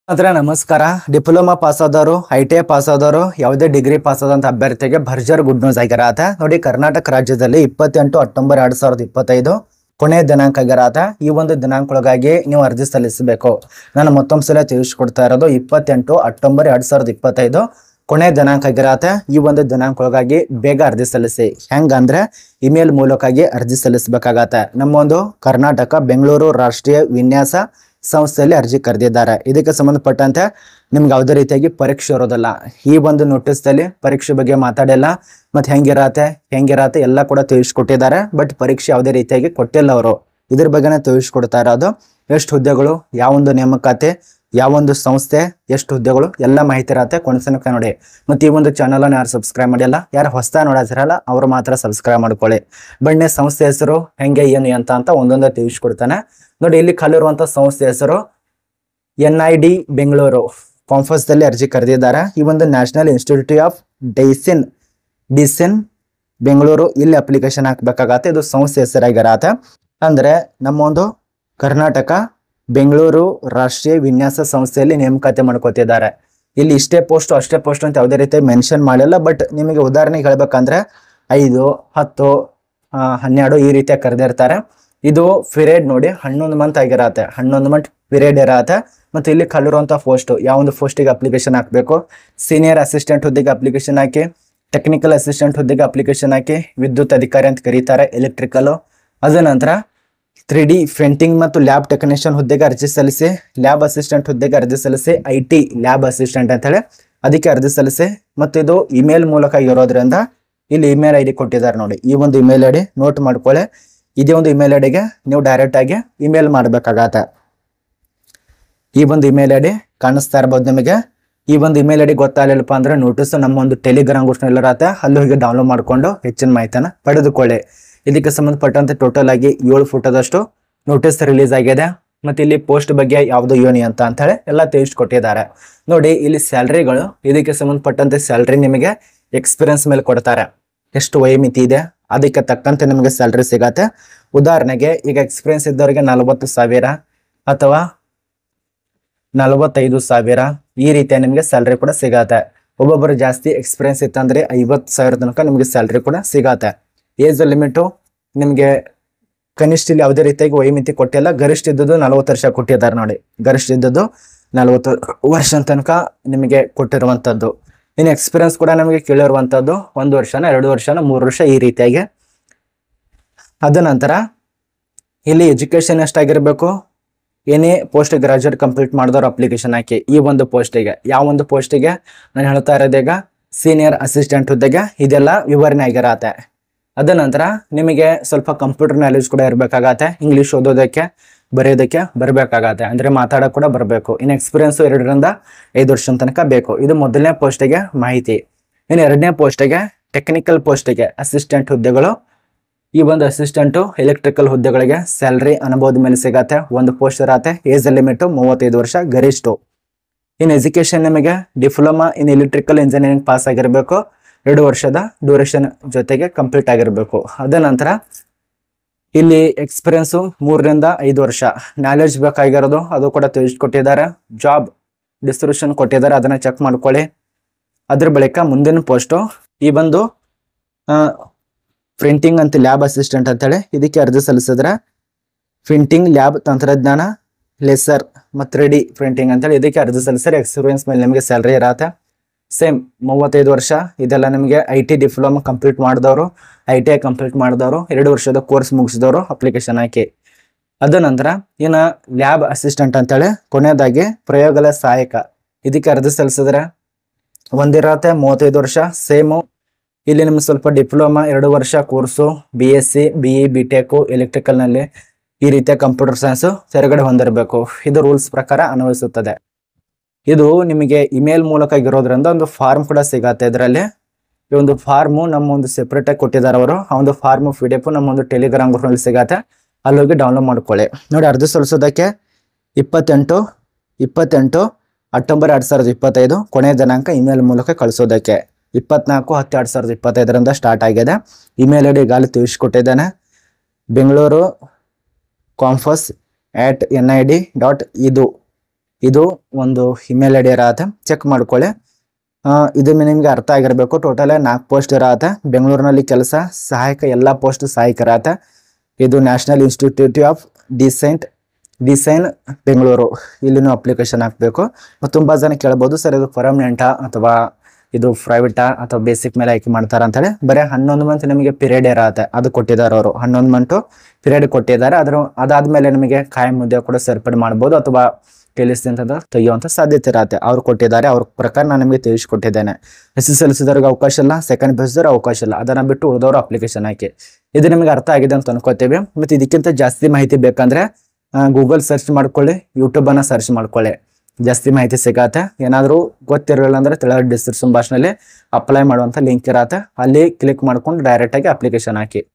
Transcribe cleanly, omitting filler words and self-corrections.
ನಮಸ್ಕಾರ. Diploma pass ಆದವರು, ITI pass ಆದವರು, ಯಾವುದೇ ಡಿಗ್ರಿ ಪಾಸ್ ಆದಂತ ಅಭ್ಯರ್ಥಿಗೆ ಭರ್ಜರ್ ಗುಡ್ ನ್ಯೂಸ್ ಆಗಿರತ್ತೆ. ನೋಡಿ, ಕರ್ನಾಟಕ ರಾಜ್ಯದಲ್ಲಿ 28 ಅಕ್ಟೋಬರ್ 2025 ಕೊನೆಯ ದಿನಾಂಕ ಆಗಿರತ್ತೆ. ಈ ಒಂದು ದಿನಾಂಕಗಳಿಗಾಗಿ ನೀವು ಅರ್ಜಿ ಸಲ್ಲಿಸಬೇಕು. ನಾನು ಮತ್ತೊಂದು ಸಲ ತಿಳಿಸ್ಕೊಡ್ತಾ ಇರೋದು 28 ಅಕ್ಟೋಬರ್ 2025 ಕೊನೆಯ ದಿನಾಂಕ ಆಗಿರತ್ತೆ. ಈ ಒಂದು ದಿನಾಂಕಗಳಿಗಾಗಿ ಬೇಗ ಅರ್ಜಿ ಸಲ್ಲಿಸಿ. ಹೆಂಗಂದ್ರೆ ಇಮೇಲ್ ಮೂಲಕವಾಗಿ ಅರ್ಜಿ ಸಲ್ಲಿಸಬೇಕಾಗತ್ತೆ. ನಮ್ಮ ಒಂದು ಕರ್ನಾಟಕ ಬೆಂಗಳೂರು ರಾಷ್ಟ್ರೀಯ ವಿನ್ಯಾಸ ಸಂಸ್ಥೆಯಲ್ಲಿ ಅರ್ಜಿ ಕರೆದಿದ್ದಾರೆ. ಇದಕ್ಕೆ ಸಂಬಂಧಪಟ್ಟಂತೆ ನಿಮ್ಗೆ ಯಾವುದೇ ರೀತಿಯಾಗಿ ಪರೀಕ್ಷೆ ಇರೋದಿಲ್ಲ. ಈ ಒಂದು ನೋಟಿಸ್ ದಲ್ಲಿ ಪರೀಕ್ಷೆ ಬಗ್ಗೆ ಮಾತಾಡಿಲ್ಲ, ಮತ್ತೆ ಹೆಂಗಿರತ್ತೆ ಎಲ್ಲ ಕೂಡ ತಿಳಿಸ್ಕೊಟ್ಟಿದ್ದಾರೆ. ಬಟ್ ಪರೀಕ್ಷೆ ಯಾವುದೇ ರೀತಿಯಾಗಿ ಕೊಟ್ಟಿಲ್ಲ ಅವರು. ಇದ್ರ ಬಗ್ಗೆನೇ ತಿಳಿಸ್ಕೊಡ್ತಾ ಇರೋದು. ಎಷ್ಟು ಹುದ್ದೆಗಳು, ಯಾವೊಂದು ನೇಮಕಾತಿ, ಯಾವೊಂದು ಸಂಸ್ಥೆ, ಎಷ್ಟು ಹುದ್ದೆಗಳು ಎಲ್ಲ ಮಾಹಿತಿ ಇರತ್ತೆ. ಕೊನೆತನಕ ನೋಡಿ. ಮತ್ತೆ ಈ ಒಂದು ಚಾನಲ್ ಅನ್ನು ಯಾರು ಸಬ್ಸ್ಕ್ರೈಬ್ ಮಾಡಿಲ್ಲ, ಯಾರು ಹೊಸದಾಗಿ ನೋಡೋದಿರಲ್ಲ ಅವರು ಮಾತ್ರ ಸಬ್ಸ್ಕ್ರೈಬ್ ಮಾಡ್ಕೊಳ್ಳಿ. ಬನ್ನಿ, ಸಂಸ್ಥೆ ಹೆಸರು ಹೆಂಗೆ ಏನು ಅಂತ ಒಂದೊಂದೇ ತಿಳಿಸ್ಕೊಡ್ತಾನೆ. ನೋಡಿ, ಇಲ್ಲಿ ಕಲಿರುವಂತ ಸಂಸ್ಥೆ ಹೆಸರು NID ಬೆಂಗಳೂರು ಕಾಂಫರ್ಸ್ದಲ್ಲಿ ಅರ್ಜಿ ಕರೆದಿದ್ದಾರೆ. ಈ ಒಂದು national institute of design Bengaluru ಇಲ್ಲಿ ಅಪ್ಲಿಕೇಶನ್ ಹಾಕ್ಬೇಕಾಗತ್ತೆ. ಇದು ಸಂಸ್ಥೆ ಹೆಸರಾಗಿರತ್ತೆ. ಅಂದ್ರೆ ನಮ್ಮ ಒಂದು ಕರ್ನಾಟಕ ಬೆಂಗಳೂರು ರಾಷ್ಟ್ರೀಯ ವಿನ್ಯಾಸ ಸಂಸ್ಥೆಯಲ್ಲಿ ನೇಮಕಾತಿ ಮಾಡ್ಕೋತಿದ್ದಾರೆ. ಇಲ್ಲಿ ಇಷ್ಟೇ ಪೋಸ್ಟ್ ಅಷ್ಟೇ ಪೋಸ್ಟ್ ಅಂತ ಯಾವುದೇ ರೀತಿ ಮೆನ್ಷನ್ ಮಾಡಿಲ್ಲ. ಬಟ್ ನಿಮಗೆ ಉದಾಹರಣೆಗೆ ಹೇಳ್ಬೇಕಂದ್ರೆ 5, 10, 12 ಈ ರೀತಿಯಾಗಿ ಕರೆದಿರ್ತಾರೆ. ಇದು ಪಿರಿಯಡ್ ನೋಡಿ 11 ಮಂತ್ ಆಗಿರತ್ತೆ. 11 ಮಂತ್ ಪಿರಿಯಡ್ ಇರತ್ತೆ. ಮತ್ತೆ ಇಲ್ಲಿ ಕಲಿರುವಂತ ಪೋಸ್ಟ್, ಯಾವೊಂದು ಪೋಸ್ಟಿಗೆ ಅಪ್ಲಿಕೇಶನ್ ಹಾಕಬೇಕು. ಸೀನಿಯರ್ ಅಸಿಸ್ಟೆಂಟ್ ಹುದ್ದೆಗೆ ಅಪ್ಲಿಕೇಶನ್ ಹಾಕಿ, ಟೆಕ್ನಿಕಲ್ ಅಸಿಸ್ಟೆಂಟ್ ಹುದ್ದೆಗೆ ಅಪ್ಲಿಕೇಶನ್ ಹಾಕಿ, ವಿದ್ಯುತ್ ಅಧಿಕಾರಿ ಅಂತ ಕರೀತಾರೆ, ಎಲೆಕ್ಟ್ರಿಕಲ್. ಅದ ನಂತರ 3D ಪ್ರಿಂಟಿಂಗ್ ಮತ್ತು ಲ್ಯಾಬ್ ಟೆಕ್ನಿಷಿಯನ್ ಹುದ್ದೆಗೆ ಅರ್ಜಿ ಸಲ್ಲಿಸಿ, ಲ್ಯಾಬ್ ಅಸಿಸ್ಟೆಂಟ್ ಹುದ್ದೆಗೆ ಅರ್ಜಿ ಸಲ್ಲಿಸಿ, IT ಲ್ಯಾಬ್ ಅಸಿಸ್ಟೆಂಟ್ ಅಂತ ಹೇಳಿ ಅದಕ್ಕೆ ಅರ್ಜಿ ಸಲ್ಲಿಸಿ. ಮತ್ತು ಇದು ಇಮೇಲ್ ಮೂಲಕ ಇರೋದ್ರಿಂದ ಇಲ್ಲಿ ಇಮೇಲ್ ID ಕೊಟ್ಟಿದ್ದಾರೆ ನೋಡಿ. ಈ ಒಂದು ಇಮೇಲ್ ID ನೋಟ್ ಮಾಡ್ಕೊಳ್ಳಿ. ಇದೇ ಒಂದು ಇಮೇಲ್ ಐಡಿಗೆ ನೀವು ಡೈರೆಕ್ಟ್ ಆಗಿ ಇಮೇಲ್ ಮಾಡಬೇಕಾಗತ್ತೆ. ಈ ಒಂದು ಇಮೇಲ್ ID ಕಾಣಿಸ್ತಾ ಇರ್ಬೋದು ನಿಮಗೆ. ಈ ಒಂದು ಇಮೇಲ್ ID ಗೊತ್ತಾಗಲಿಲ್ಲಪ್ಪ ಅಂದ್ರೆ ನೋಟಿಸ್ ನಮ್ಮ ಒಂದು ಟೆಲಿಗ್ರಾಮ್ ಗ್ರೂಪ್ನಲ್ಲಿ ಇರತ್ತೆ, ಅಲ್ಲಿ ಹೋಗಿ ಡೌನ್ಲೋಡ್ ಮಾಡ್ಕೊಂಡು ಹೆಚ್ಚಿನ ಮಾಹಿತಿನ ಪಡೆದುಕೊಳ್ಳಿ. ಇದಕ್ಕೆ ಸಂಬಂಧಪಟ್ಟಂತೆ ಟೋಟಲ್ ಆಗಿ 7 ಫೋಟೋದಷ್ಟು ನೋಟಿಸ್ ರಿಲೀಸ್ ಆಗಿದೆ. ಮತ್ತೆ ಇಲ್ಲಿ ಪೋಸ್ಟ್ ಬಗ್ಗೆ ಯಾವ್ದು ಯೋನಿ ಅಂತ ಹೇಳಿ ಎಲ್ಲ ತಿಳಿಸ್ಕೊಟ್ಟಿದ್ದಾರೆ. ನೋಡಿ, ಇಲ್ಲಿ ಸ್ಯಾಲ್ರಿಗಳು, ಇದಕ್ಕೆ ಸಂಬಂಧಪಟ್ಟಂತೆ ಸ್ಯಾಲ್ರಿ ನಿಮಗೆ ಎಕ್ಸ್ಪೀರಿಯನ್ಸ್ ಮೇಲೆ ಕೊಡ್ತಾರೆ. ಎಷ್ಟು ವಯೋಮಿತಿ ಇದೆ ಅದಕ್ಕೆ ತಕ್ಕಂತೆ ನಿಮಗೆ ಸ್ಯಾಲ್ರಿ ಸಿಗತ್ತೆ. ಉದಾಹರಣೆಗೆ ಈಗ ಎಕ್ಸ್ಪೀರಿಯನ್ಸ್ ಇದ್ದವರಿಗೆ 40,000 ಅಥವಾ 45,000 ಈ ರೀತಿಯ ನಿಮಗೆ ಸ್ಯಾಲ್ರಿ ಕೂಡ ಸಿಗತ್ತೆ. ಒಬ್ಬೊಬ್ಬರು ಜಾಸ್ತಿ ಎಕ್ಸ್ಪೀರಿಯನ್ಸ್ ಇತ್ತಂದ್ರೆ 50,000 ತನಕ ನಿಮಗೆ ಸ್ಯಾಲ್ರಿ ಕೂಡ ಸಿಗತ್ತೆ. ಏಜ್ ಲಿಮಿಟು ನಿಮಗೆ ಕನಿಷ್ಠ ಇಲ್ಲಿ ಯಾವುದೇ ರೀತಿಯಾಗಿ ವಯೋಮಿತಿ ಕೊಟ್ಟಿಲ್ಲ. ಗರಿಷ್ಠ ಇದ್ದದ್ದು 40 ವರ್ಷ ಕೊಟ್ಟಿದ್ದಾರೆ ನೋಡಿ. ಗರಿಷ್ಠ ಇದ್ದದ್ದು 40 ವರ್ಷ ತನಕ ನಿಮಗೆ ಕೊಟ್ಟಿರುವಂತದ್ದು. ಇನ್ನು ಎಕ್ಸ್ಪೀರಿಯನ್ಸ್ ಕೂಡ ನಮಗೆ ಕೇಳಿರುವಂತದ್ದು 1 ವರ್ಷನ 2 ವರ್ಷನ 3 ವರ್ಷ ಈ ರೀತಿಯಾಗಿ. ಅದ ನಂತರ ಇಲ್ಲಿ ಎಜುಕೇಶನ್ ಎಷ್ಟಾಗಿರ್ಬೇಕು, ಏನೇ ಪೋಸ್ಟ್ ಗ್ರಾಜುಯೇಟ್ ಕಂಪ್ಲೀಟ್ ಮಾಡಿದವರು ಅಪ್ಲಿಕೇಶನ್ ಹಾಕಿ. ಈ ಒಂದು ಪೋಸ್ಟಿಗೆ, ಯಾವ ಒಂದು ಪೋಸ್ಟಿಗೆ ನಾನು ಹೇಳ್ತಾ ಇರೋದೀಗ ಸೀನಿಯರ್ ಅಸಿಸ್ಟೆಂಟ್ ಹುದ್ದೆಗೆ ಇದೆಲ್ಲ ವಿವರಣೆ ಆಗಿರತ್ತೆ. ಅದ ನಂತರ ನಿಮಗೆ ಸ್ವಲ್ಪ ಕಂಪ್ಯೂಟರ್ ನಾಲೆಜ್ ಕೂಡ ಇರಬೇಕಾಗತ್ತೆ. ಇಂಗ್ಲಿಷ್ ಓದೋದಕ್ಕೆ ಬರೆಯೋದಕ್ಕೆ ಬರಬೇಕಾಗತ್ತೆ, ಅಂದ್ರೆ ಮಾತಾಡೋಕೆ ಕೂಡ ಬರಬೇಕು. ಇನ್ನು ಎಕ್ಸ್ಪೀರಿಯನ್ಸ್ 2 ರಿಂದ 5 ವರ್ಷ ತನಕ ಬೇಕು. ಇದು ಮೊದಲನೇ ಪೋಸ್ಟಿಗೆ ಮಾಹಿತಿ. ಇನ್ನು ಎರಡನೇ ಪೋಸ್ಟಿಗೆ ಟೆಕ್ನಿಕಲ್ ಪೋಸ್ಟಿಗೆ ಅಸಿಸ್ಟೆಂಟ್ ಹುದ್ದೆಗಳು. ಈ ಒಂದು ಅಸಿಸ್ಟೆಂಟು ಎಲೆಕ್ಟ್ರಿಕಲ್ ಹುದ್ದೆಗಳಿಗೆ ಸ್ಯಾಲ್ರಿ ಅನುಭವದ ಮೇಲೆ ಸಿಗತ್ತೆ. ಒಂದು ಪೋಸ್ಟ್ ಇರತ್ತೆ. ಏಜ್ ಲಿಮಿಟ್ 35 ವರ್ಷ ಗರಿಷ್ಠ. ಇನ್ನು ಎಜುಕೇಶನ್ ನಿಮಗೆ diploma in electrical engineering pass ಆಗಿರಬೇಕು. 2 ವರ್ಷದ ಡ್ಯೂರೇಷನ್ ಜೊತೆಗೆ ಕಂಪ್ಲೀಟ್ ಆಗಿರಬೇಕು. ಅದ ನಂತರ ಇಲ್ಲಿ ಎಕ್ಸ್ಪೀರಿಯನ್ಸ್ 3 ರಿಂದ 5 ವರ್ಷ. ನಾಲೆಜ್ ಬೇಕಾಗಿರೋದು ಅದು ಕೂಡ ತಿಳಿಸ್ಕೊಟ್ಟಿದ್ದಾರೆ. ಜಾಬ್ ಡಿಸ್ಕ್ರಿಪ್ಷನ್ ಕೊಟ್ಟಿದ್ದಾರೆ, ಅದನ್ನ ಚೆಕ್ ಮಾಡ್ಕೊಳ್ಳಿ. ಅದ್ರ ಬಳಿಕ ಮುಂದಿನ ಪೋಸ್ಟು ಈ ಒಂದು ಪ್ರಿಂಟಿಂಗ್ ಅಂತ ಲ್ಯಾಬ್ ಅಸಿಸ್ಟೆಂಟ್ ಅಂತೇಳಿ ಇದಕ್ಕೆ ಅರ್ಜಿ ಸಲ್ಲಿಸಿದ್ರೆ ಪ್ರಿಂಟಿಂಗ್ ಲ್ಯಾಬ್ ತಂತ್ರಜ್ಞಾನ ಲೇಸರ್ ಮತ್ತು 3D ಪ್ರಿಂಟಿಂಗ್ ಅಂತೇಳಿ ಇದಕ್ಕೆ ಅರ್ಜಿ ಸಲ್ಲಿಸಿದ್ರೆ ಎಕ್ಸ್ಪೀರಿಯನ್ಸ್ ಮೇಲೆ ನಿಮಗೆ ಸ್ಯಾಲ್ರಿ ಇರತ್ತೆ. ಸೇಮ್ 35 ವರ್ಷ. ಇದೆಲ್ಲ ನಿಮಗೆ IT ಡಿಪ್ಲೊಮಾ ಕಂಪ್ಲೀಟ್ ಮಾಡಿದವರು, ITI ಕಂಪ್ಲೀಟ್ ಮಾಡಿದವರು, 2 ವರ್ಷದ ಕೋರ್ಸ್ ಮುಗಿಸಿದವರು ಅಪ್ಲಿಕೇಶನ್ ಹಾಕಿ. ಅದ ನಂತರ ಇನ್ನು ಲ್ಯಾಬ್ ಅಸಿಸ್ಟೆಂಟ್ ಅಂತೇಳಿ ಕೊನೆಯದಾಗಿ ಪ್ರಯೋಗಾಲಯ ಸಹಾಯಕ ಇದಕ್ಕೆ ಅರ್ಜಿ ಸಲ್ಲಿಸಿದ್ರೆ ಒಂದಿರತ್ತೆ 35 ವರ್ಷ. ಸೇಮು ಇಲ್ಲಿ ನಿಮ್ಗೆ ಸ್ವಲ್ಪ ಡಿಪ್ಲೊಮಾ 2 ವರ್ಷ ಕೋರ್ಸು, BSc, BE, BTech ಎಲೆಕ್ಟ್ರಿಕಲ್ನಲ್ಲಿ ಈ ರೀತಿಯ ಕಂಪ್ಯೂಟರ್ ಸೈನ್ಸ್ ತೆರಗಡೆ ಹೊಂದಿರಬೇಕು. ಇದು ರೂಲ್ಸ್ ಪ್ರಕಾರ ಅನ್ವಯಿಸುತ್ತದೆ. ಇದು ನಿಮಗೆ ಇಮೇಲ್ ಮೂಲಕ ಇರೋದ್ರಿಂದ ಒಂದು ಫಾರ್ಮ್ ಕೂಡ ಸಿಗತ್ತೆ. ಇದರಲ್ಲಿ ಈ ಒಂದು ಫಾರ್ಮು ನಮ್ಮ ಒಂದು ಸೆಪ್ರೇಟ್ ಆಗಿ ಕೊಟ್ಟಿದ್ದಾರೆ ಅವರು. ಆ ಒಂದು ಫಾರ್ಮ್ PDF ನಮ್ಮ ಒಂದು ಟೆಲಿಗ್ರಾಮ್ ಗ್ರೂಪ್ನಲ್ಲಿ ಸಿಗತ್ತೆ, ಅಲ್ಲಿ ಹೋಗಿ ಡೌನ್ಲೋಡ್ ಮಾಡ್ಕೊಳ್ಳಿ. ನೋಡಿ, ಅರ್ಜಿ ಸಲ್ಲಿಸೋದಕ್ಕೆ 28 ಅಕ್ಟೋಬರ್ 2025 ಕೊನೆಯ ದಿನಾಂಕ ಇಮೇಲ್ ಮೂಲಕ ಕಳಿಸೋದಕ್ಕೆ. 24/10/2025 ಸ್ಟಾರ್ಟ್ ಆಗಿದೆ. ಇಮೇಲ್ ID ಈಗಾಗಲೇ ತಿಳಿಸ್ಕೊಟ್ಟಿದ್ದಾನೆ. ಬೆಂಗಳೂರು ಕಾಂಫಸ್ @NID.edu ಇದು ಒಂದು ಇಮೇಲ್ ಐಡಿ ಇರತ್ತೆ, ಚೆಕ್ ಮಾಡ್ಕೊಳ್ಳಿ. ಇದು ನಿಮ್ಗೆ ಅರ್ಥ ಆಗಿರಬೇಕು. ಟೋಟಲ್ 4 ಪೋಸ್ಟ್ ಇರತ್ತೆ. ಬೆಂಗಳೂರಿನಲ್ಲಿ ಕೆಲಸ ಸಹಾಯಕ, ಎಲ್ಲ ಪೋಸ್ಟ್ ಸಹಾಯಕ ಇರತ್ತೆ. ಇದು national institute of design Bengaluru, ಇಲ್ಲಿ ನೀವು ಅಪ್ಲಿಕೇಶನ್ ಹಾಕಬೇಕು. ತುಂಬ ಜನ ಕೇಳ್ಬೋದು, ಸರ್ ಇದು ಪರ್ಮನೆಂಟಾ ಅಥವಾ ಇದು ಪ್ರೈವೇಟಾ ಅಥವಾ ಬೇಸಿಕ್ ಮೇಲೆ ಆಯ್ಕೆ ಮಾಡ್ತಾರ ಅಂತೇಳಿ. ಬರೀ 11 ಮಂತ್ ನಿಮಗೆ ಪೀರಿಯಡ್ ಇರತ್ತೆ, ಅದು ಕೊಟ್ಟಿದ್ದಾರೆ ಅವರು. 11 ಮಂತ್ ಪೀರಿಯಡ್ ಕೊಟ್ಟಿದ್ದಾರೆ. ಅದಾದ್ಮೇಲೆ ನಿಮಗೆ ಕಾಯಂ ಹುದ್ದೆ ಕೂಡ ಸೇರ್ಪಡೆ ಮಾಡ್ಬೋದು ಅಥವಾ ಕೆಲಸದಿಂದ ತೆಗೆಯುವಂಥ ಸಾಧ್ಯತೆ ಇರತ್ತೆ. ಅವ್ರು ಕೊಟ್ಟಿದ್ದಾರೆ, ಅವ್ರ ಪ್ರಕಾರ ನಾನು ನಿಮಗೆ ತಿಳಿಸ್ಕೊಟ್ಟಿದ್ದೇನೆ. SSLC ದವ್ರಿಗೆ ಅವಕಾಶ ಇಲ್ಲ, ಸೆಕೆಂಡ್ ಪಿ ಯು ಸಿ ಅವಕಾಶ ಇಲ್ಲ. ಅದನ್ನ ಬಿಟ್ಟು ಉಳಿದವರು ಅಪ್ಲಿಕೇಶನ್ ಹಾಕಿ. ಇದು ನಿಮಗೆ ಅರ್ಥ ಆಗಿದೆ ಅಂತ ಅನ್ಕೋತೇವೆ. ಮತ್ತು ಇದಕ್ಕಿಂತ ಜಾಸ್ತಿ ಮಾಹಿತಿ ಬೇಕಂದ್ರೆ ಗೂಗಲ್ ಸರ್ಚ್ ಮಾಡ್ಕೊಳ್ಳಿ, ಯೂಟ್ಯೂಬನ್ನು ಸರ್ಚ್ ಮಾಡ್ಕೊಳ್ಳಿ, ಜಾಸ್ತಿ ಮಾಹಿತಿ ಸಿಗತ್ತೆ. ಏನಾದರೂ ಗೊತ್ತಿರಲಿಲ್ಲ ಅಂದ್ರೆ ತೆಳಗಡೆ ಡಿಸ್ಕ್ರಿಪ್ಷನ್ ಬಾಕ್ಸ್ನಲ್ಲಿ ಅಪ್ಲೈ ಮಾಡುವಂಥ ಲಿಂಕ್ ಇರತ್ತೆ, ಅಲ್ಲಿ ಕ್ಲಿಕ್ ಮಾಡ್ಕೊಂಡು ಡೈರೆಕ್ಟಾಗಿ ಅಪ್ಲಿಕೇಶನ್ ಹಾಕಿ.